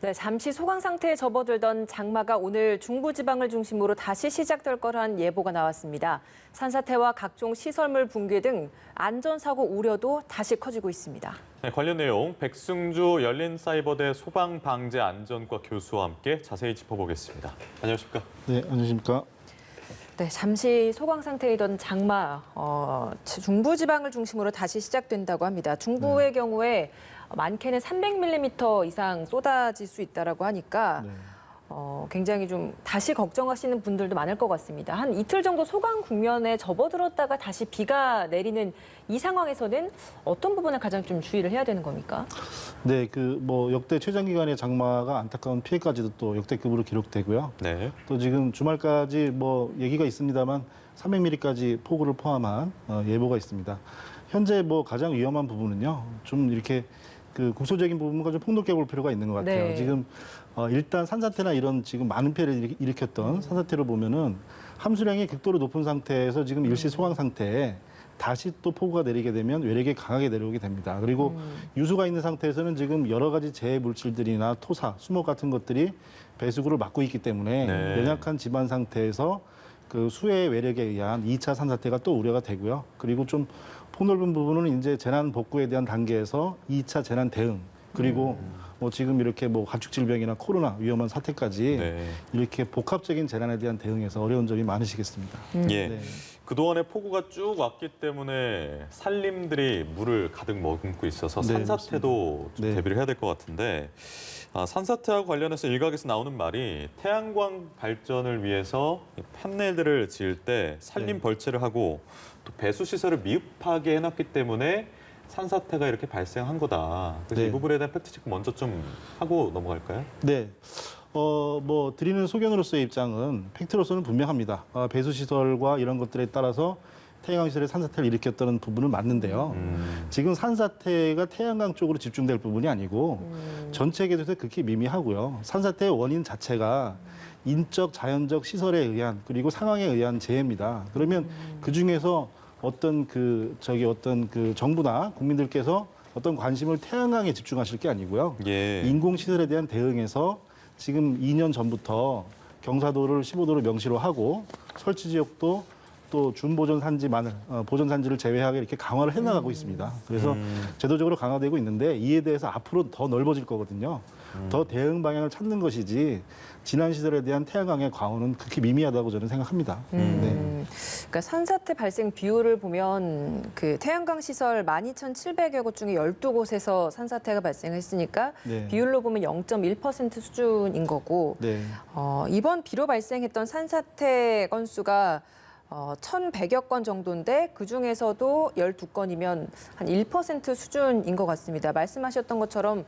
네, 잠시 소강 상태에 접어들던 장마가 오늘 중부지방을 중심으로 다시 시작될 거란 예보가 나왔습니다. 산사태와 각종 시설물 붕괴 등 안전사고 우려도 다시 커지고 있습니다. 네, 관련 내용 백승주 열린사이버대 소방방재안전과 교수와 함께 자세히 짚어보겠습니다. 안녕하십니까? 네, 안녕하십니까? 네, 잠시 소강 상태이던 장마, 중부지방을 중심으로 다시 시작된다고 합니다. 중부의 경우에 많게는 300mm 이상 쏟아질 수 있다라고 하니까 굉장히 좀 다시 걱정하시는 분들도 많을 것 같습니다. 한 이틀 정도 소강 국면에 접어들었다가 다시 비가 내리는 이 상황에서는 어떤 부분을 가장 좀 주의를 해야 되는 겁니까? 네, 역대 최장 기간의 장마가 안타까운 피해까지도 또 역대급으로 기록되고요. 네. 또 지금 주말까지 얘기가 있습니다만 300mm까지 폭우를 포함한 예보가 있습니다. 현재 가장 위험한 부분은요, 좀 이렇게 국소적인 부분과 좀 폭넓게 볼 필요가 있는 것 같아요. 네. 지금 일단 산사태나 이런 지금 많은 피해를 일으켰던 산사태로 보면은 함수량이 극도로 높은 상태에서 지금 일시 소강 상태에 다시 또 폭우가 내리게 되면 외력이 강하게 내려오게 됩니다. 그리고 유수가 있는 상태에서는 지금 여러 가지 재해 물질들이나 토사, 수목 같은 것들이 배수구를 막고 있기 때문에 네. 연약한 지반 상태에서 그 수해의 외력에 의한 2차 산사태가 또 우려가 되고요. 그리고 좀 폭넓은 부분은 이제 재난 복구에 대한 단계에서 2차 재난 대응 그리고 지금 이렇게 가축 질병이나 코로나 위험한 사태까지 네. 이렇게 복합적인 재난에 대한 대응에서 어려운 점이 많으시겠습니다. 예. 네. 그동안에 폭우가 쭉 왔기 때문에 산림들이 물을 가득 머금고 있어서 네, 산사태도 좀 네. 대비를 해야 될 것 같은데 산사태와 관련해서 일각에서 나오는 말이 태양광 발전을 위해서 판넬들을 지을 때 산림 네. 벌채를 하고 또 배수 시설을 미흡하게 해놨기 때문에 산사태가 이렇게 발생한 거다. 그래서 네. 이 부분에 대한 팩트체크 먼저 좀 하고 넘어갈까요? 네. 드리는 소견으로서의 입장은 팩트로서는 분명합니다. 배수 시설과 이런 것들에 따라서 태양광 시설의 산사태를 일으켰다는 부분은 맞는데요. 지금 산사태가 태양광 쪽으로 집중될 부분이 아니고 전체 궤도에서 극히 미미하고요. 산사태의 원인 자체가 인적, 자연적 시설에 의한 그리고 상황에 의한 재해입니다. 그러면 그 중에서 어떤 정부나 국민들께서 어떤 관심을 태양광에 집중하실 게 아니고요. 예. 인공시설에 대한 대응에서 지금 2년 전부터 경사도를 15도로 명시로 하고 설치 지역도 또 준보존 산지만을 보존 산지를 제외하게 이렇게 강화를 해나가고 있습니다. 그래서 제도적으로 강화되고 있는데 이에 대해서 앞으로 더 넓어질 거거든요. 더 대응 방향을 찾는 것이지 지난 시설에 대한 태양광의 과오는 극히 미미하다고 저는 생각합니다. 네. 그러니까 산사태 발생 비율을 보면 그 태양광 시설 12,700여 곳 중에 12곳에서 산사태가 발생했으니까 네. 비율로 보면 0.1% 수준인 거고 네. 이번 비로 발생했던 산사태 건수가 1,100여 건 정도인데 그중에서도 12건이면 한 1% 수준인 것 같습니다. 말씀하셨던 것처럼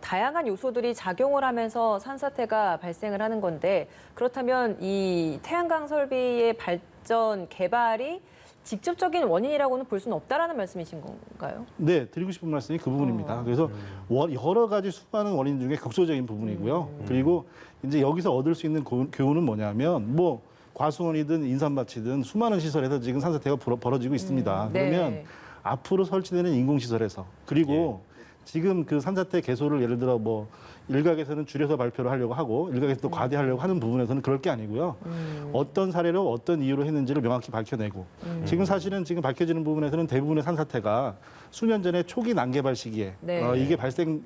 다양한 요소들이 작용을 하면서 산사태가 발생을 하는 건데 그렇다면 이 태양광 설비의 발전, 개발이 직접적인 원인이라고는 볼 수는 없다라는 말씀이신 건가요? 네, 드리고 싶은 말씀이 그 부분입니다. 그래서 여러 가지 수많은 원인 중에 극소적인 부분이고요. 그리고 이제 여기서 얻을 수 있는 교훈은 뭐냐면 과수원이든 인삼밭이든 수많은 시설에서 지금 산사태가 벌어지고 있습니다. 네. 그러면 앞으로 설치되는 인공시설에서 그리고 지금 그 산사태 개소를 예를 들어 일각에서는 줄여서 발표를 하려고 하고 일각에서 또 과대하려고 하는 부분에서는 그럴 게 아니고요. 어떤 사례로 어떤 이유로 했는지를 명확히 밝혀내고 지금 사실은 지금 밝혀지는 부분에서는 대부분의 산사태가 수년 전에 초기 난개발 시기에 네. 이게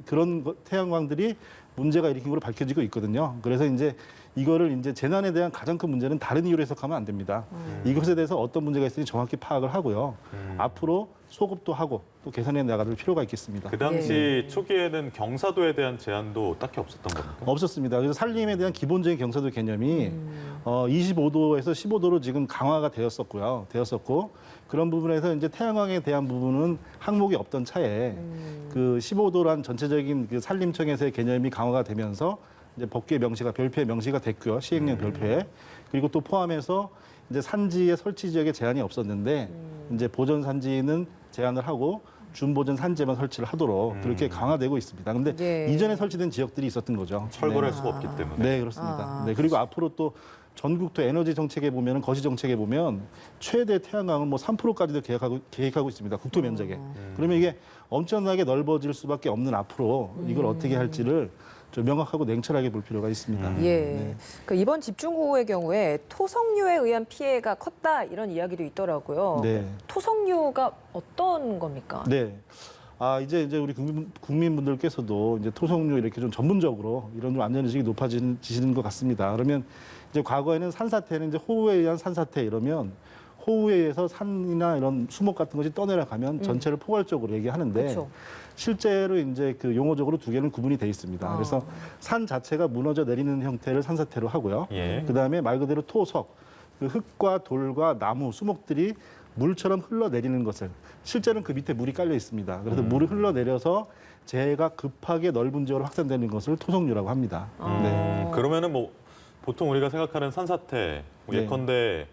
그런 태양광들이 문제가 일으킨 걸로 밝혀지고 있거든요. 그래서 이제 이거를 이제 재난에 대한 가장 큰 문제는 다른 이유로 해석하면 안 됩니다. 이것에 대해서 어떤 문제가 있을지 정확히 파악을 하고요. 앞으로 소급도 하고 또 개선해 나갈 필요가 있겠습니다. 그 당시 초기에는 경사도에 대한 제한도 딱히 없었던 겁니까? 없었습니다. 그래서 산림에 대한 기본적인 경사도 개념이 25도에서 15도로 지금 강화가 되었었고 그런 부분에서 이제 태양광에 대한 부분은 항목이 없던 차에 그 15도란 전체적인 그 산림청에서의 개념이 강화가 되면서 이제 법규의 명시가 별표의 명시가 됐고요. 시행령 별표에 그리고 또 포함해서 이제 산지의 설치 지역에 제한이 없었는데 이제 보존 산지는 제한을 하고 준보존 산지에만 설치를 하도록 그렇게 강화되고 있습니다. 근데 이전에 설치된 지역들이 있었던 거죠. 철거할 수가 없기 때문에. 네, 그렇습니다. 네, 그리고 앞으로 또 전국도 에너지 정책에 보면은 거시 정책에 보면 최대 태양광은 3%까지도 계획하고 있습니다. 국토 면적에. 그러면 이게 엄청나게 넓어질 수밖에 없는 앞으로 이걸 어떻게 할지를 좀 명확하고 냉철하게 볼 필요가 있습니다. 예. 네. 그 이번 집중호우의 경우에 토성류에 의한 피해가 컸다 이런 이야기도 있더라고요. 네. 토성류가 어떤 겁니까? 네. 이제 우리 국민분들께서도 이제 토성류 이렇게 좀 전문적으로 이런 좀 안전의식이 높아지시는 것 같습니다. 그러면 이제 과거에는 산사태는 이제 호우에 의한 산사태 이러면 호우에 의해서 산이나 이런 수목 같은 것이 떠내려가면 전체를 포괄적으로 얘기하는데 그렇죠. 실제로 이제 그 용어적으로 두 개는 구분이 돼 있습니다. 그래서 산 자체가 무너져 내리는 형태를 산사태로 하고요. 예. 그다음에 말 그대로 토석, 그 흙과 돌과 나무, 수목들이 물처럼 흘러내리는 것을 실제로는 그 밑에 물이 깔려 있습니다. 그래서 물이 흘러내려서 재해가 급하게 넓은 지역으로 확산되는 것을 토성류라고 합니다. 네. 그러면은 뭐 보통 우리가 생각하는 산사태, 뭐 네. 예컨대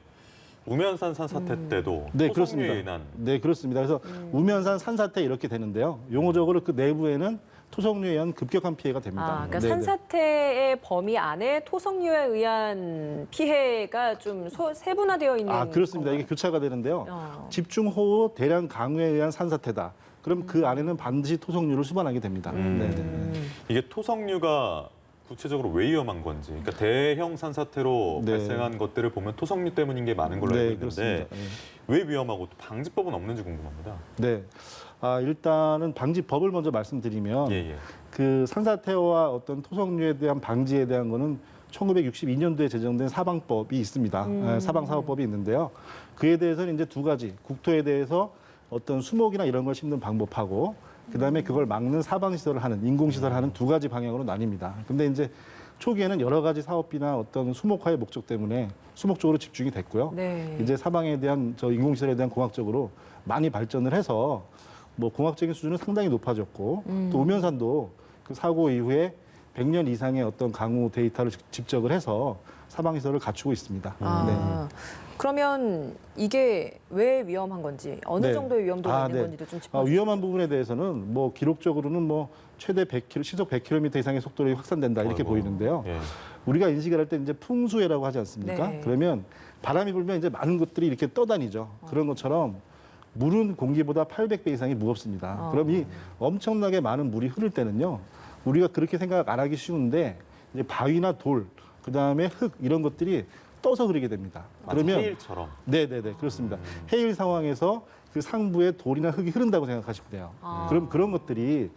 우면산 산사태 때도 네, 토성류에 그렇습니다. 인한 네, 그렇습니다. 그래서 우면산 산사태 이렇게 되는데요. 용어적으로 그 내부에는 토성류에 의한 급격한 피해가 됩니다. 그러니까 네, 네. 산사태의 범위 안에 토성류에 의한 피해가 좀 세분화되어 있는 그렇습니다. 건가요? 이게 교차가 되는데요. 어. 집중호우, 대량 강우에 의한 산사태다. 그럼 그 안에는 반드시 토성류를 수반하게 됩니다. 네, 네. 이게 토성류가 구체적으로 왜 위험한 건지, 그러니까 대형 산사태로 네. 발생한 것들을 보면 토성류 때문인 게 많은 걸로 알고 네, 있는데 그렇습니다. 네. 왜 위험하고 또 방지법은 없는지 궁금합니다. 네. 일단은 방지법을 먼저 말씀드리면 예. 그 산사태와 어떤 토성류에 대한 방지에 대한 거는 1962년도에 제정된 사방법이 있습니다. 사방사업법이 있는데요. 그에 대해서는 이제 두 가지, 국토에 대해서 어떤 수목이나 이런 걸 심는 방법하고 그다음에 그걸 막는 사방시설을 하는, 인공시설을 하는 두 가지 방향으로 나뉩니다. 근데 이제 초기에는 여러 가지 사업이나 어떤 수목화의 목적 때문에 수목 쪽으로 집중이 됐고요. 네. 이제 사방에 대한 인공시설에 대한 공학적으로 많이 발전을 해서 뭐 공학적인 수준은 상당히 높아졌고 또 우면산도 그 사고 이후에 100년 이상의 어떤 강우 데이터를 집적을 해서 사방시설을 갖추고 있습니다. 그러면 이게 왜 위험한 건지, 어느 네. 정도의 위험도가 있는 네. 건지도 좀 짚어주세요. 위험한 부분에 대해서는 뭐 기록적으로는 뭐 최대 100km, 시속 100km 이상의 속도로 확산된다 이렇게 아이고. 보이는데요. 예. 우리가 인식을 할 때 이제 풍수해라고 하지 않습니까? 네. 그러면 바람이 불면 이제 많은 것들이 이렇게 떠다니죠. 그런 것처럼 물은 공기보다 800배 이상이 무겁습니다. 그럼 이 엄청나게 많은 물이 흐를 때는요, 우리가 그렇게 생각 안 하기 쉬운데 이제 바위나 돌, 그 다음에 흙 이런 것들이 떠서 흐르게 됩니다. 그러면 해일처럼. 네네네 그렇습니다. 해일 상황에서 그 상부에 돌이나 흙이 흐른다고 생각하시면 돼요. 그럼 그런 것들이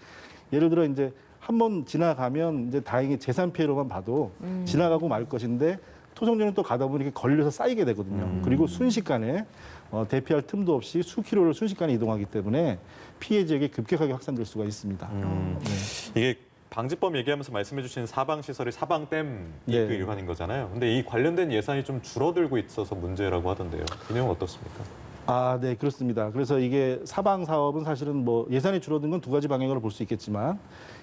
예를 들어 이제 한번 지나가면 이제 다행히 재산 피해로만 봐도 지나가고 말 것인데 토성류는 또 가다 보니 이렇게 걸려서 쌓이게 되거든요. 그리고 순식간에 대피할 틈도 없이 수킬로를 순식간에 이동하기 때문에 피해 지역이 급격하게 확산될 수가 있습니다. 이게 방지법 얘기하면서 말씀해 주신 사방시설이 사방댐이 네. 그 일환인 거잖아요. 근데 이 관련된 예산이 좀 줄어들고 있어서 문제라고 하던데요. 이 내용은 어떻습니까? 네, 그렇습니다. 그래서 이게 사방 사업은 사실은 뭐 예산이 줄어든 건 두 가지 방향으로 볼 수 있겠지만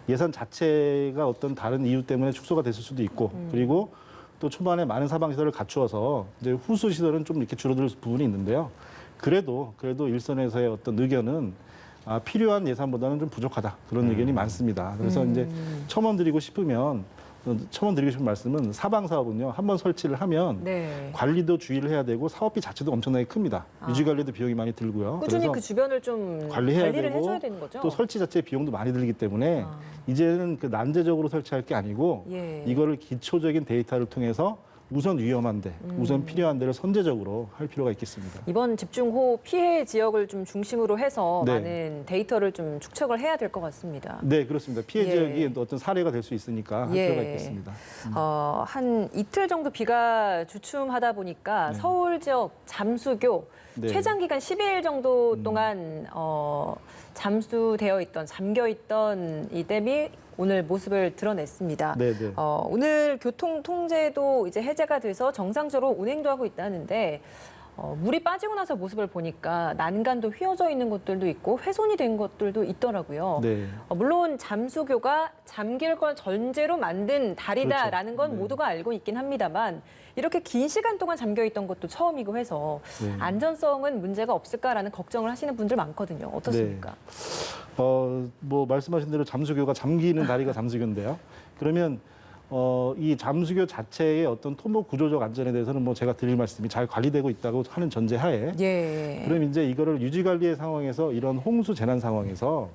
예산 자체가 어떤 다른 이유 때문에 축소가 됐을 수도 있고 그리고 또 초반에 많은 사방 시설을 갖추어서 이제 후수 시설은 좀 이렇게 줄어들 부분이 있는데요. 그래도 일선에서의 어떤 의견은 필요한 예산보다는 좀 부족하다 그런 의견이 많습니다. 그래서 이제 첨언드리고 싶은 말씀은 사방 사업은요 한번 설치를 하면 네. 관리도 주의를 해야 되고 사업비 자체도 엄청나게 큽니다. 유지 관리도 비용이 많이 들고요. 꾸준히 그래서 그 주변을 좀 관리해야 관리를 되고 해줘야 되는 거죠. 또 설치 자체 비용도 많이 들기 때문에 이제는 그 난제적으로 설치할 게 아니고 예. 이거를 기초적인 데이터를 통해서 우선 위험한데, 우선 필요한 데를 선제적으로 할 필요가 있겠습니다. 이번 집중호우 피해 지역을 좀 중심으로 해서 네. 많은 데이터를 좀 축적을 해야 될 것 같습니다. 네, 그렇습니다. 피해 예. 지역이 어떤 사례가 될 수 있으니까 할 예. 필요가 있겠습니다. 한 이틀 정도 비가 주춤하다 보니까 서울 지역 잠수교 네. 최장 기간 12일 정도 동안 잠겨 있던 이 댐이 오늘 모습을 드러냈습니다. 네, 네. 오늘 교통 통제도 이제 해제가 돼서 정상적으로 운행도 하고 있다는데 물이 빠지고 나서 모습을 보니까 난간도 휘어져 있는 것들도 있고 훼손이 된 것들도 있더라고요. 네. 물론 잠수교가 잠길 걸 전제로 만든 다리다라는 건 네. 모두가 알고 있긴 합니다만 이렇게 긴 시간 동안 잠겨 있던 것도 처음이고 해서 네. 안전성은 문제가 없을까라는 걱정을 하시는 분들 많거든요. 어떻습니까? 뭐 말씀하신 대로 잠수교가 잠기는 다리가 잠수교인데요. 그러면 이 잠수교 자체의 어떤 토목 구조적 안전에 대해서는 뭐 제가 드릴 말씀이 잘 관리되고 있다고 하는 전제하에 예. 그럼 이제 이거를 유지 관리의 상황에서 이런 홍수 재난 상황에서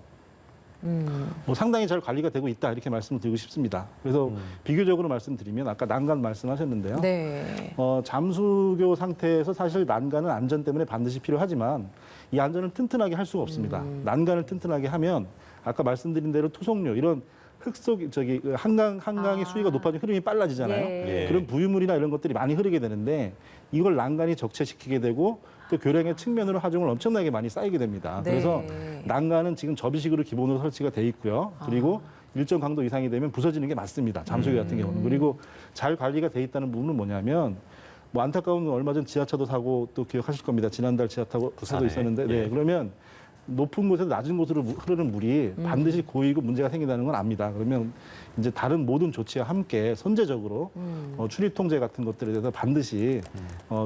뭐 상당히 잘 관리가 되고 있다 이렇게 말씀을 드리고 싶습니다. 그래서 비교적으로 말씀드리면 아까 난간 말씀하셨는데요. 네. 잠수교 상태에서 사실 난간은 안전 때문에 반드시 필요하지만 이 안전을 튼튼하게 할 수가 없습니다. 난간을 튼튼하게 하면 아까 말씀드린 대로 토속류 이런 흙속 한강의 수위가 높아지면 흐름이 빨라지잖아요. 예. 그런 부유물이나 이런 것들이 많이 흐르게 되는데 이걸 난간이 적체시키게 되고 또 교량의 측면으로 하중을 엄청나게 많이 쌓이게 됩니다. 네. 그래서 난간은 지금 접이식으로 기본으로 설치가 돼 있고요. 그리고 일정 강도 이상이 되면 부서지는 게 맞습니다. 잠수교 같은 경우는. 그리고 잘 관리가 돼 있다는 부분은 뭐냐면 뭐 안타까운 건 얼마 전 지하차도 사고 또 기억하실 겁니다. 지난달 지하차도 부산에. 있었는데 예. 그러면 높은 곳에서 낮은 곳으로 흐르는 물이 반드시 고이고 문제가 생긴다는 건 압니다. 그러면 이제 다른 모든 조치와 함께 선제적으로 출입 통제 같은 것들에 대해서 반드시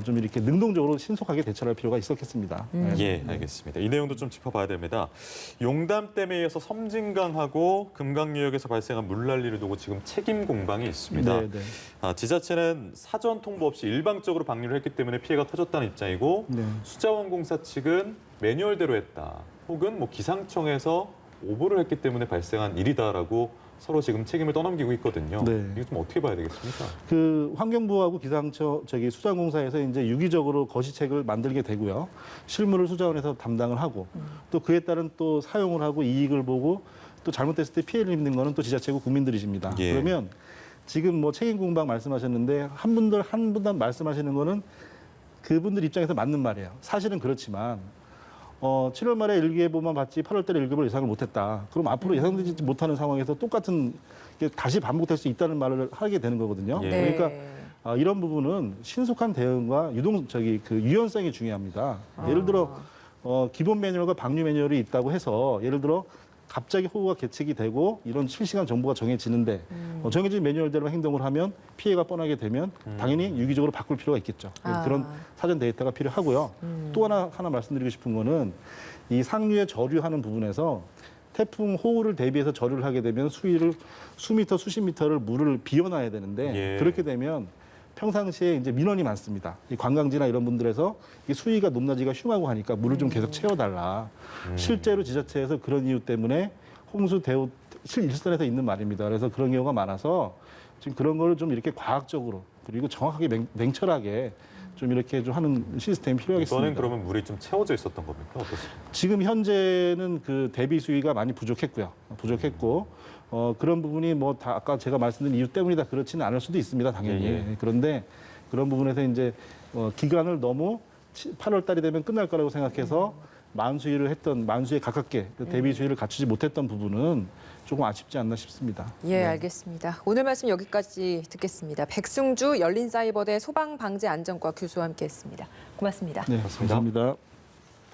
좀 이렇게 능동적으로 신속하게 대처할 필요가 있었겠습니다. 네. 예, 알겠습니다. 이 내용도 좀 짚어봐야 됩니다. 용담댐에 의해서 섬진강하고 금강유역에서 발생한 물난리를 두고 지금 책임 공방이 있습니다. 네, 네. 지자체는 사전 통보 없이 일방적으로 방류를 했기 때문에 피해가 커졌다는 입장이고 네. 수자원공사 측은 매뉴얼대로 했다. 혹은 뭐 기상청에서 오보를 했기 때문에 발생한 일이다라고 서로 지금 책임을 떠넘기고 있거든요. 네. 이거 좀 어떻게 봐야 되겠습니까? 그 환경부하고 기상청 수자원공사에서 이제 유기적으로 거시책을 만들게 되고요. 실무를 수자원에서 담당을 하고 또 그에 따른 또 사용을 하고 이익을 보고 또 잘못됐을 때 피해를 입는 거는 또 지자체고 국민들이십니다. 예. 그러면 지금 뭐 책임 공방 말씀하셨는데 한 분당 말씀하시는 거는 그분들 입장에서 맞는 말이에요. 사실은 그렇지만 7월 말에 일기예보만 봤지 8월 달에 일기예보를 예상을 못했다. 그럼 앞으로 예상되지 못하는 상황에서 똑같은 게 다시 반복될 수 있다는 말을 하게 되는 거거든요. 예. 그러니까 이런 부분은 신속한 대응과 유연성이 중요합니다. 예를 들어 기본 매뉴얼과 방류 매뉴얼이 있다고 해서 예를 들어 갑자기 호우가 계책이 되고 이런 실시간 정보가 정해지는데 정해진 매뉴얼대로 행동을 하면 피해가 뻔하게 되면 당연히 유기적으로 바꿀 필요가 있겠죠. 그런 사전 데이터가 필요하고요. 또 하나 말씀드리고 싶은 거는 이 상류에 저류하는 부분에서 태풍 호우를 대비해서 저류를 하게 되면 수위를 수미터 수십 미터를 물을 비워놔야 되는데 예. 그렇게 되면 평상시에 이제 민원이 많습니다. 이 관광지나 이런 분들에서 이 수위가 높낮이가 흉하고 하니까 물을 좀 계속 채워달라. 실제로 지자체에서 그런 이유 때문에 홍수 대우 실일선에서 있는 말입니다. 그래서 그런 경우가 많아서 지금 그런 거를 좀 이렇게 과학적으로 그리고 정확하게 냉철하게 좀 이렇게 좀 하는 시스템이 필요하겠습니다. 이번엔 그러면 물이 좀 채워져 있었던 겁니까? 어떻습니까? 지금 현재는 그 대비 수위가 많이 부족했고요. 그런 부분이 뭐 다 아까 제가 말씀드린 이유 때문이다 그렇지는 않을 수도 있습니다, 당연히. 예. 그런데 그런 부분에서 이제 기간을 너무 8월 달이 되면 끝날 거라고 생각해서 만수에 가깝게 대비 수위를 갖추지 못했던 부분은 조금 아쉽지 않나 싶습니다. 예, 네. 알겠습니다. 오늘 말씀 여기까지 듣겠습니다. 백승주 열린사이버대 소방방재안전과 교수와 함께했습니다. 고맙습니다. 네, 고맙습니다. 감사합니다.